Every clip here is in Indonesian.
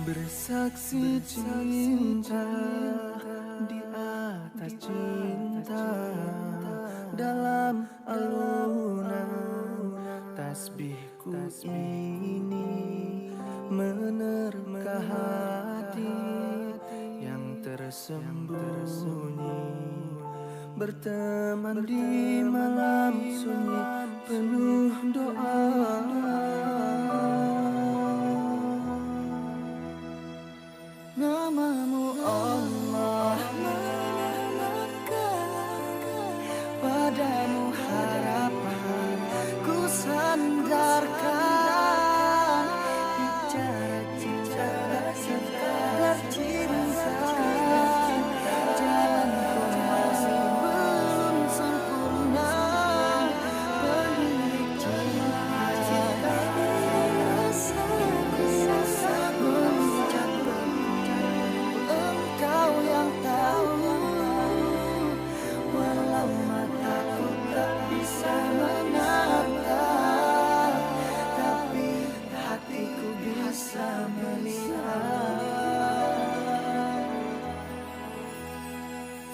Bersaksi cinta di atas cinta, dalam alunan tasbihku ini menerka hati yang tersembunyi, berteman di malam sunyi penuh doa. Namamu Allah menyelamatkan, padamu harapan ku sandarkan. Bicara cinta sekadar cinta, jalanku masih belum sempurna. Pemilik cinta rasaku Engkau yang tahu, walau mataku tak bisa menatap, tapi hatiku bisa melihat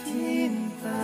cinta.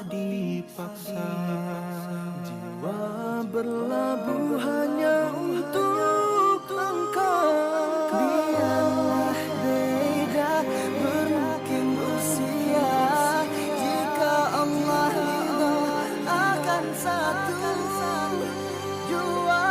Dipaksa, jiwa berlabuh hanya untuk engkau. Biarlah beda bermungkin usia, jika Allah ridha akan satu jua.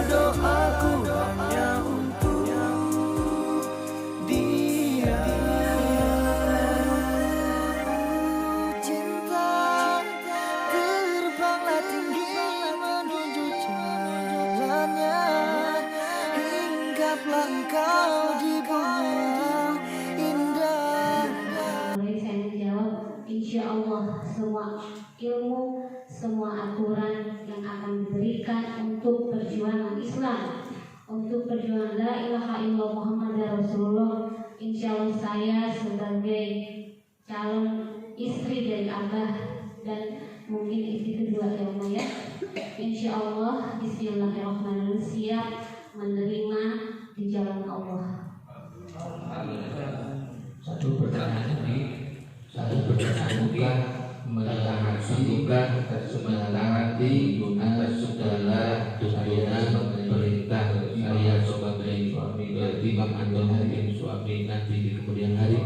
Doaku hanya untuk dia. Cinta, terbanglah tinggi menuju jalannya, hinggaplah engkau di bumi yang indah. Saya menjawab, insya Allah semua ilmu, semua aturan yang akan diberikan untuk perjuangan Islam, untuk perjuangan la ilaha illallah Muhammad Rasulullah, insya Allah saya sebagai calon istri dari Abah dan mungkin istri kedua ya Allah ya, insya Allah bismillahirrahmanirrahim siap menerima di jalan Allah. Satu pertanyaan ini, satu pertanyaan bukan menyatakan hati atas segala tuntunan pemerintah saya sebagai suami ketimbang atau hakim suami nanti di kemudian hari.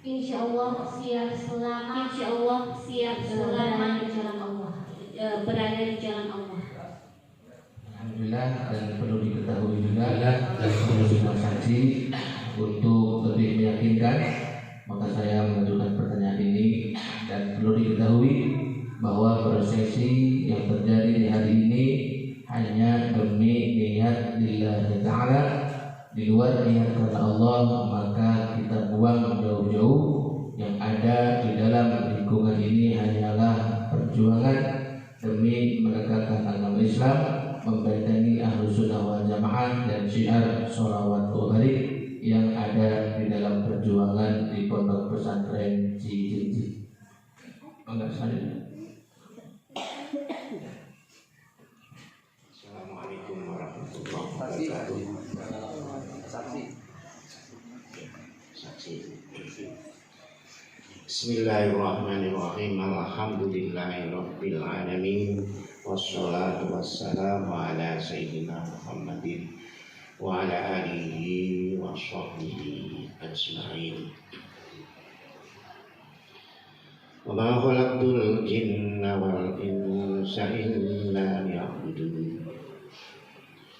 Insya Allah siap selama, insya Allah siap selama di jalan Allah, berada di jalan Allah. Alhamdulillah, dan perlu diketahui juga dan perlu dimaksasi untuk lebih meyakinkan, maka saya mengajukan pertanyaan ini. Dan perlu diketahui bahwa prosesi yang terjadi di hari ini hanya demi niat lillahi ta'ala, di luar niat karena Allah maka kita buang jauh-jauh. Yang ada di dalam lingkungan ini hanyalah perjuangan demi menegakkan agama Islam, membentengi Ahlus Sunnah wal Jamaah dan syiar sholawat barik yang ada di dalam perjuangan di pondok pesantren Cicinci. Enggak salah. Assalamualaikum warahmatullahi wabarakatuh. Bismillahirrahmanirrahim. Alhamdulillahirabbil alamin. Wassalatu wassalamu ala sayyidina Muhammadin wa ala alihi wa sahbihi ajma'in. Wa ma khalaqtul jinna wal insa illa liya'budun.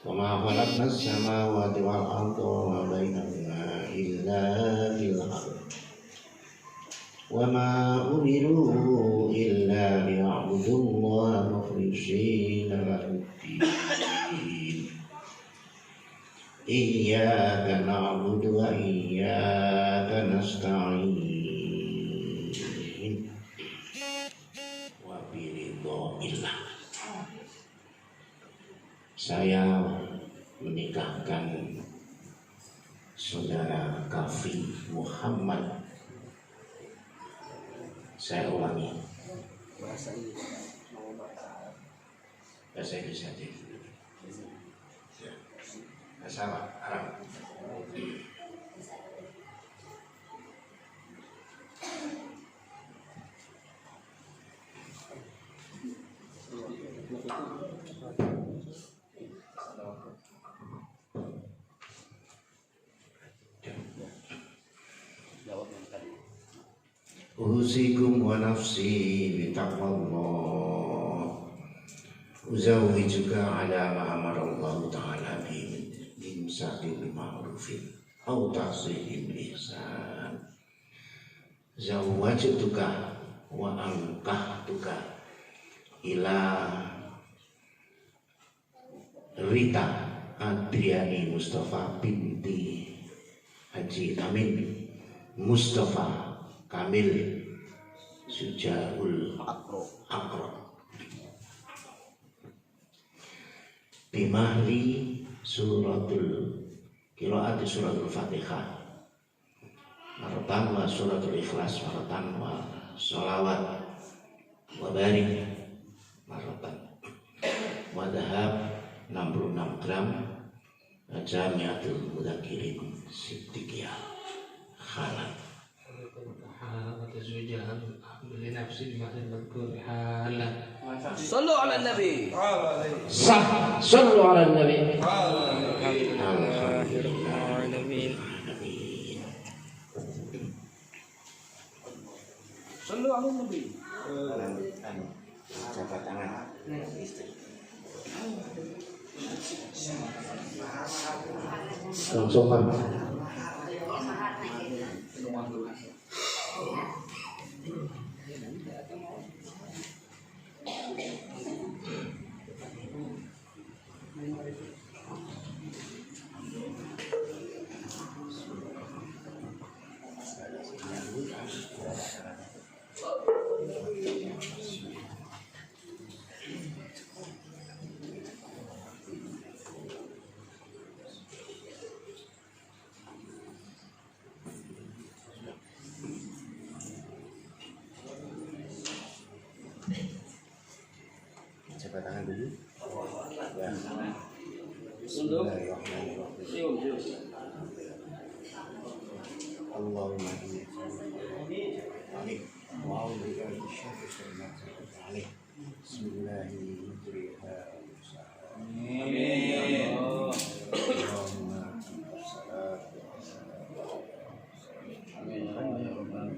Wa ma khalaqnas samawati wal arda wa bainahuma illa bil haqq. Wa ma umiru illa liya'budullaha mukhlishina lahu-d-din. Iyyaka na'budu wa iyyaka nasta'in. Wa biridha'illah. Saya menikahkan saudara Kafi Muhammad. Saya ulangi. Bahasa Inggris saja. Bahasa Arab. Usikum wa nafsi bitaqwallah. Uzawwijuka ala ma amarallahu ta'ala bimsa'il ma'rufin aw tahsihim ihsan. Zawwajtuka wa ankahtuka ila Rita Adriani Mustafa binti Haji Amin Mustafa Kamil Sujaul Akro bimahri suratul qiraat suratul Fatihah maratan wa suratul Ikhlas maratan wa sholawat wa barik maratan wa dahab 66 gram Jamiatul Mudzakirin Siddiqiyah Khalat صلوا على النبي. صح صلوا على النبي. صلوا على النبي. Jabat tangan istri. Langsung Pak. Jabat tangan dulu. Ya. Bismillahirrahmanirrahim. Allahumma inni wa'udzu bika min syarri ma ta'ala. Bismillahirrahmanirrahim. Amin. Allahumma salatu amin ya rabbal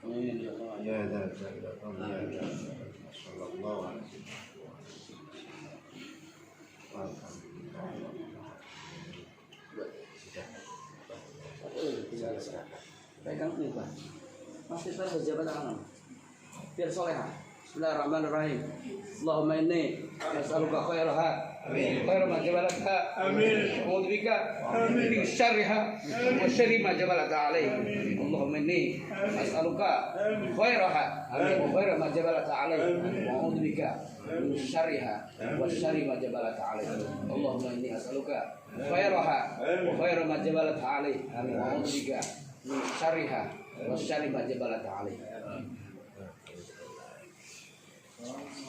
amin ya Allah ya Allah ya sallallahu alaihi wasallam. Pegang nih Pak. Masih terus berjabat tangan. Biar solehah. Bismillahirrahmanirrahim. Allahumma inni as'aluka khairaha. Amin. Khaira ma jabalaka. Amin. A'udzu bika min syarriha wa syarri ma jabalaka alaihi. Allahumma inni as'aluka khairaha. Amin. Wa khaira ma jabalaka alaihi. Wa a'udzu bika min syarriha wa syarri ma jabalaka alaihi. Allahumma inni as'aluka khairaha wa khaira ma jabalaka alaihi. Amin. Wa a'udzu bika min syarriha wa syarri ma jabalaka alaihi.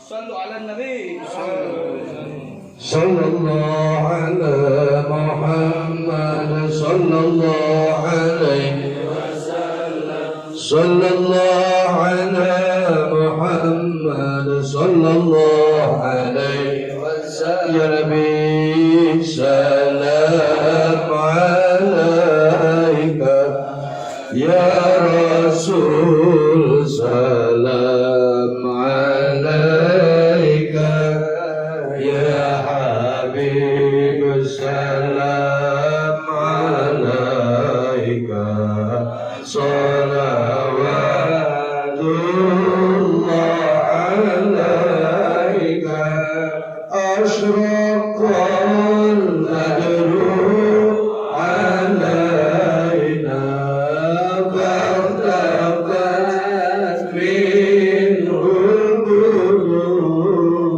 Sallu ala nabi. Sallallahu ala Muhammad sallallahu alaihi wasallam. Sallallahu ala Muhammad sallallahu alaihi wasallam. Ya Nabi salam alaika, ya Rasul salam alaika, ya Habib salam alaika, salawatullah alaika. Ashraqal badru alaina, فارتقت منه البدور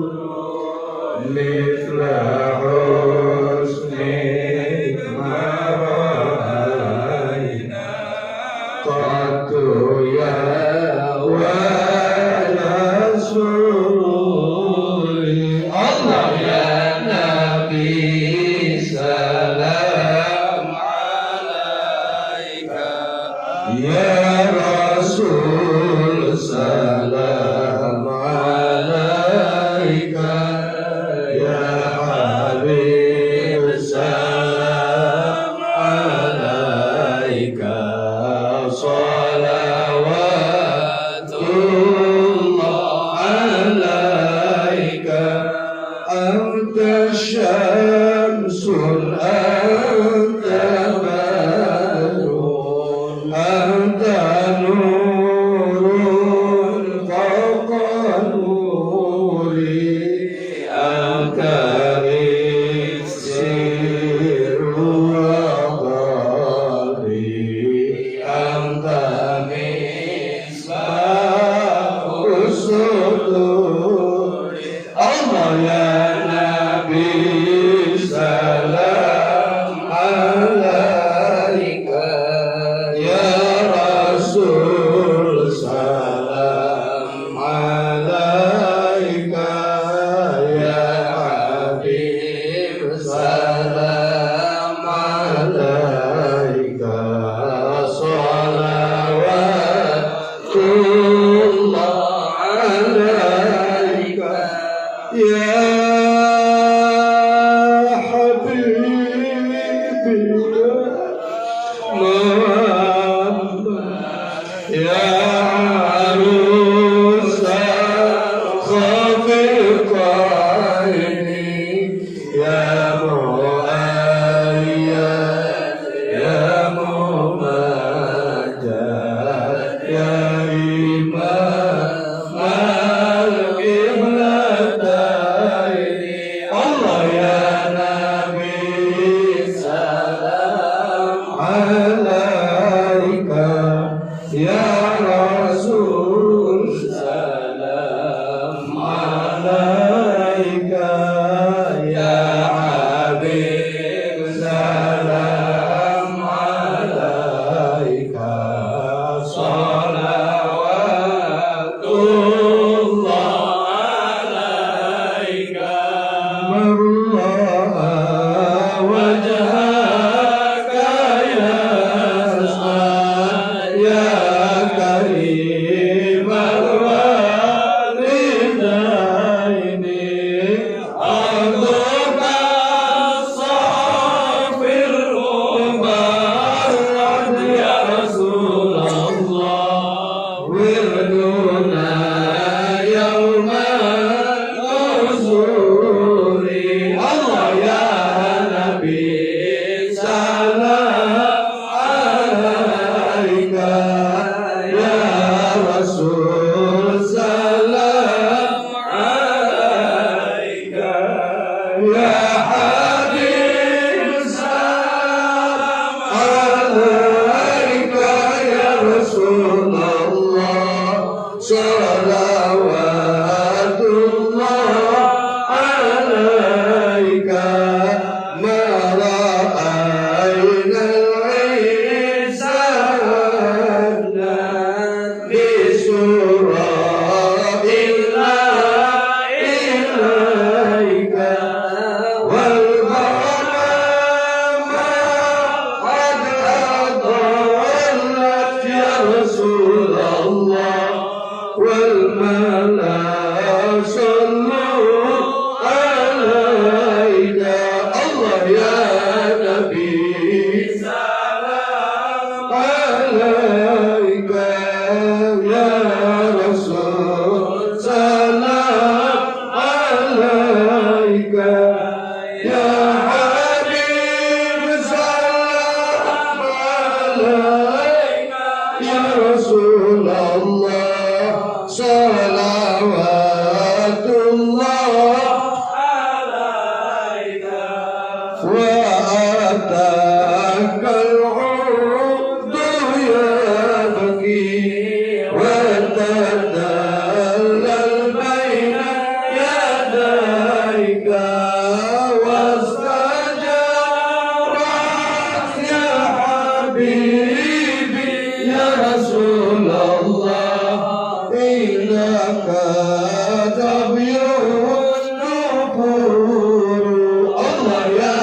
مثل حسنك ما رأينا قط يا ولا سرور. الله يا نبي سلام عليك، يا رسول سلام عليك، يا حبيب سلام عليك. صلوات الله عليك. أنت شمس أنت بدر أنت نور فوق نوري، أنت إكسير وضري، أنت مصباح الصدور. الله يا نبي سلام عليك، يا رسول سلام عليك، يا حبيب سلام عليك. صلوات الله عليك، يا حبيبي محمد، يا عروس خفقين، يا مؤيد يا ممجد، يا إمام القبلتين. الله يا نبي سلام عليك، يا رسول سلام عليك، يا حبيب سلام عليك. صلوات الله عليك. من رأى وجهك يسعد، يا كريم الوالدين، أرضك الصافي المبرد، يا رسول الله وردنا يوم النزول. الله يا نبي سلام عليك، يا رسول سلام عليك، يا حبيب سلام عليك، يا رسول الله صلوات الله عليك. ما رأينا العيسان بسرى إلا إليك، Ya Habib salam alaika, Ya Rasulullah salawatullah alaika, wa atakal udu ya baki, wa tadallal baina yadaika, wastajabat ya habibi ya Rasulullah, innaka tabyun nufuru. Allah ya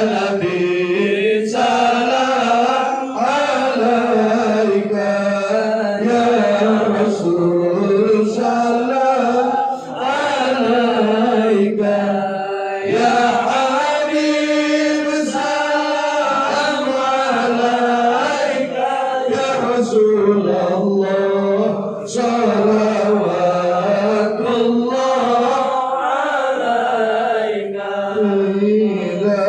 Nabi salam alaika, ya Rasul salam alaika, ya Habib salam alaika, ya Rasulullah salawatullah alaika. Ila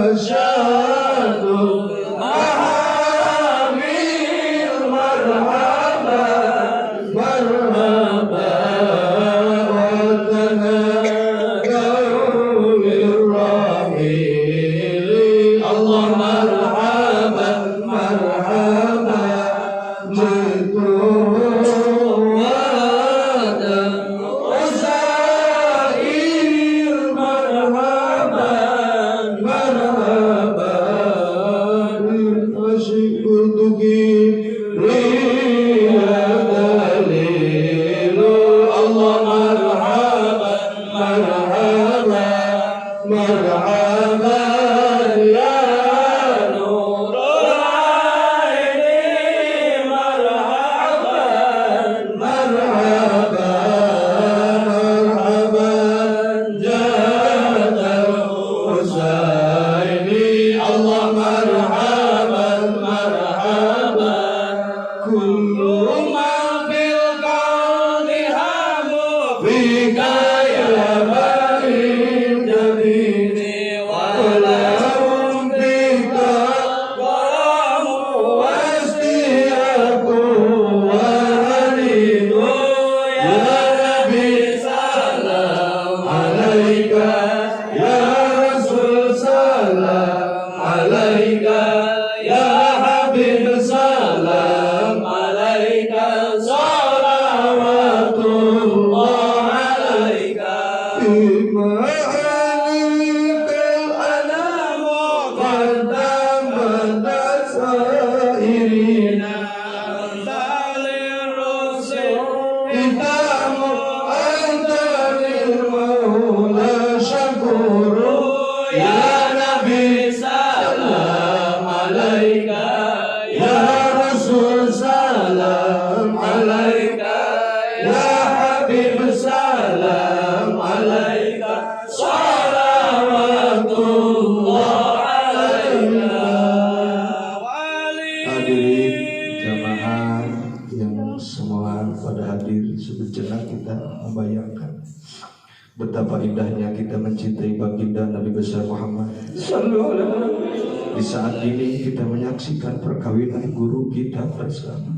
masyadul mahamil marhaban marhaban, wa tanagaw lirrahili. Allah marhaban marhaban, jituhu wadan wasair marhaban marhaban, asyikutuki riyadalilu. Allah marhaban marhaban marhaban, ya nurul aini marhaban marhaban marhaban, jadal husaini. Allah marhaban marhaban, kullu ma fil qawli hamu fika ya barin jabini, walahum fika qaramu wastiyaku wa hanidu. Ya Nabi salam alaika, ya Rasul salam alaika, ya Habib salam alaika, salawatullah alaika. Bima alikal anamu qaddamat sairina, antalir rusul itamu, antalir maula syakuru. Ya Nabi salam alaika, ya Rasul salam alaika, ya Habib salam alaika, salawatullah alaika. Hadirin jamaah yang semua pada hadir, sejenak kita membayangkan betapa indahnya kita mencintai baginda Nabi besar Muhammad. Di saat ini kita menyaksikan perkawinan guru kita bersama.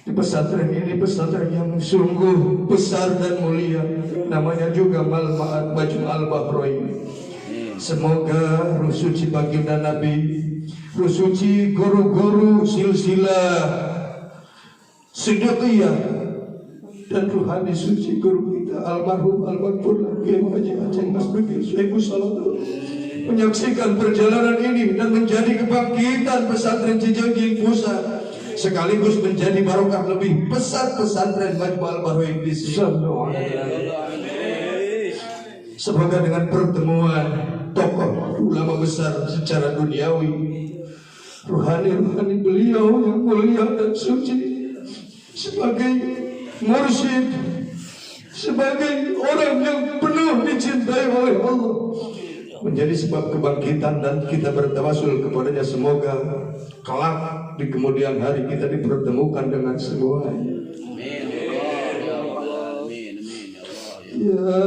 Di pesantren ini, pesantren yang sungguh besar dan mulia, namanya juga Malma'at Majmu' Al-Bahrain. Semoga ruh suci baginda Nabi, ruh suci guru-guru silsilah Siddiqiyah, dan ruhani suci guru kita almarhum Al-Makfur Kiai Haji Aceh Mas Budi Syekh Salatullah menyaksikan perjalanan ini dan menjadi kebangkitan pesantren Cijangging Pusat, sekaligus menjadi barokah lebih besar pesantren Majmu' Al-Bahrain di sini. Semoga dengan pertemuan tokoh ulama besar secara duniawi, ruhani beliau yang mulia dan suci, sebagai mursyid, sebagai orang yang penuh dicintai oleh Allah, menjadi sebab kebangkitan, dan kita bertawasul kepadanya semoga kelak di kemudian hari kita dipertemukan dengan semuanya. Ya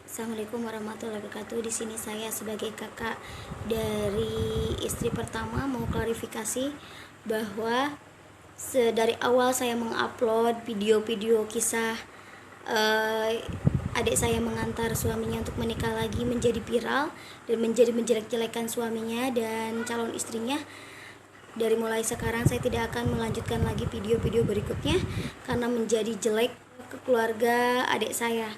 Assalamualaikum warahmatullahi wabarakatuh. Di sini saya sebagai kakak dari istri pertama mau klarifikasi bahwa dari awal saya mengupload video-video kisah adik saya mengantar suaminya untuk menikah lagi menjadi viral dan menjadi menjelek-jelekan suaminya dan calon istrinya. Dari mulai sekarang saya tidak akan melanjutkan lagi video-video berikutnya karena menjadi jelek ke keluarga adik saya.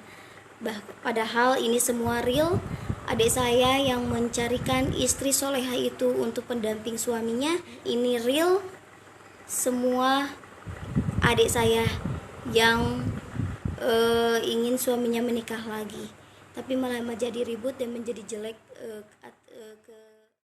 Padahal ini semua real. Adik saya yang mencarikan istri soleha itu untuk pendamping suaminya. Ini real. Semua adik saya yang ingin suaminya menikah lagi, tapi malah menjadi ribut dan menjadi jelek ke